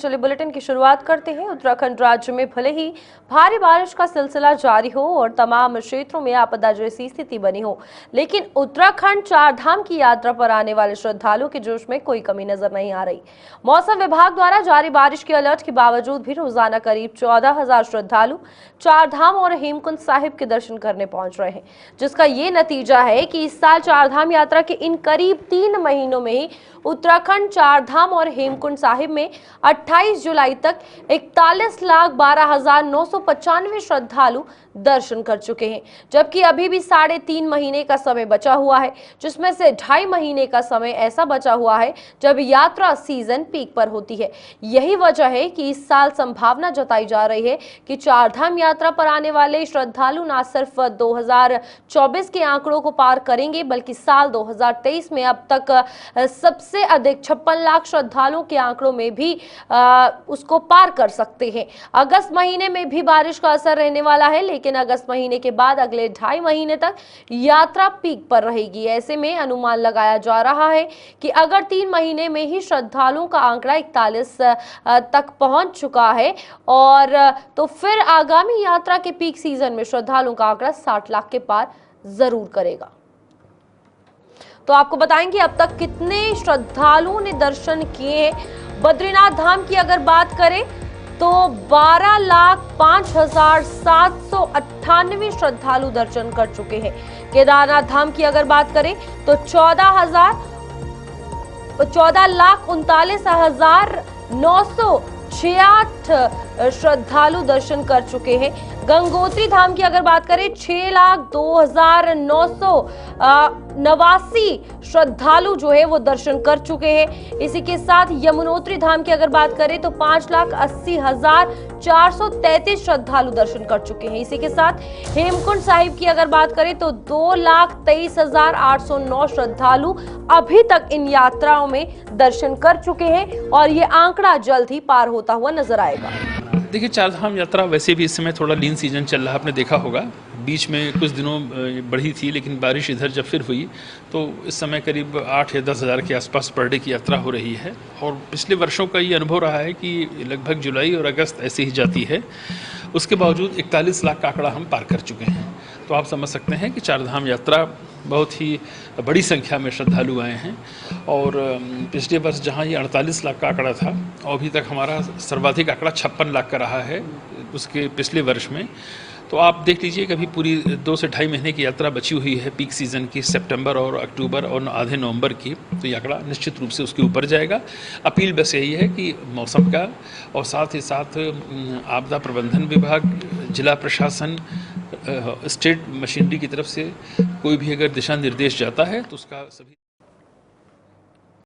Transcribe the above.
चलिए बुलेटिन की शुरुआत करते हैं। उत्तराखंड राज्य में भले ही भारी बारिश का सिलसिला जारी हो और तमाम क्षेत्रों में आपदा जैसी स्थिति बनी हो, लेकिन उत्तराखंड चार धाम की यात्रा पर आने वाले श्रद्धालुओं के जोश में कोई कमी नजर नहीं आ रही। मौसम विभाग द्वारा जारी बारिश के अलर्ट के बावजूद भी रोजाना करीब 14,000 श्रद्धालु चार धाम और हेमकुंड साहिब के दर्शन करने पहुंच रहे हैं, जिसका ये नतीजा है कि इस साल चार धाम यात्रा के इन करीब 3 महीनों में ही उत्तराखंड चार धाम और हेमकुंड साहिब में 28 जुलाई तक 41,12,995 श्रद्धालु दर्शन कर चुके हैं, जबकि अभी भी 3.5 महीने का समय बचा हुआ है, जिसमें से 2.5 महीने का समय ऐसा बचा हुआ है जब यात्रा सीजन पीक पर होती है। यही वजह है कि इस साल संभावना जताई जा रही है कि चार धाम यात्रा पर आने वाले श्रद्धालु न सिर्फ 2024 के आंकड़ों को पार करेंगे, बल्कि साल 2023 में अब तक सबसे अधिक 56 लाख श्रद्धालुओं के आंकड़ों में भी उसको पार कर सकते हैं। अगस्त महीने में भी बारिश का असर रहने वाला है, लेकिन अगस्त महीने के बाद अगले 2.5 महीने तक यात्रा पीक पर रहेगी। ऐसे में अनुमान लगाया जा रहा है कि अगर 3 महीने में ही श्रद्धालुओं का आंकड़ा 41 तक पहुंच चुका है और तो फिर आगामी यात्रा के पीक सीजन में श्रद्धालुओं का आंकड़ा 60 लाख के पार जरूर करेगा। तो आपको बताएंगे अब तक कितने श्रद्धालुओं ने दर्शन किए। बद्रीनाथ धाम की अगर बात करें तो 12,05,798 श्रद्धालु दर्शन कर चुके हैं। केदारनाथ धाम की अगर बात करें तो 14,39,968 श्रद्धालु दर्शन कर चुके हैं। गंगोत्री धाम की अगर बात करें 6,02,989 श्रद्धालु जो है वो दर्शन कर चुके हैं। इसी के साथ यमुनोत्री धाम की अगर बात करें तो 5,80,433 श्रद्धालु दर्शन कर चुके हैं। इसी के साथ हेमकुंड साहिब की अगर बात करें तो 2,23,809 श्रद्धालु अभी तक इन यात्राओं में दर्शन कर चुके हैं और ये आंकड़ा जल्द ही पार होता हुआ नजर आएगा। देखिए, चार धाम यात्रा वैसे भी इस समय थोड़ा लीन सीजन चल रहा है, आपने देखा होगा। बीच में कुछ दिनों बढ़ी थी, लेकिन बारिश इधर जब फिर हुई तो इस समय करीब 8 या 10 हज़ार के आसपास पर डे की यात्रा हो रही है। और पिछले वर्षों का ये अनुभव रहा है कि लगभग जुलाई और अगस्त ऐसे ही जाती है। उसके बावजूद 41 लाख का आंकड़ा हम पार कर चुके हैं। तो आप समझ सकते हैं कि चार धाम यात्रा बहुत ही बड़ी संख्या में श्रद्धालु आए हैं। और पिछले वर्ष जहां ये 48 लाख का आंकड़ा था, और अभी तक हमारा सर्वाधिक आंकड़ा 56 लाख का रहा है उसके पिछले वर्ष में। तो आप देख लीजिए कि अभी पूरी 2 से 2.5 महीने की यात्रा बची हुई है पीक सीज़न की, सितंबर और अक्टूबर और आधे नवंबर की। तो ये आंकड़ा निश्चित रूप से उसके ऊपर जाएगा। अपील बस यही है कि मौसम का और साथ ही साथ आपदा प्रबंधन विभाग, जिला प्रशासन, स्टेट मशीनरी की तरफ से कोई भी अगर दिशा निर्देश जाता है तो उसका सभी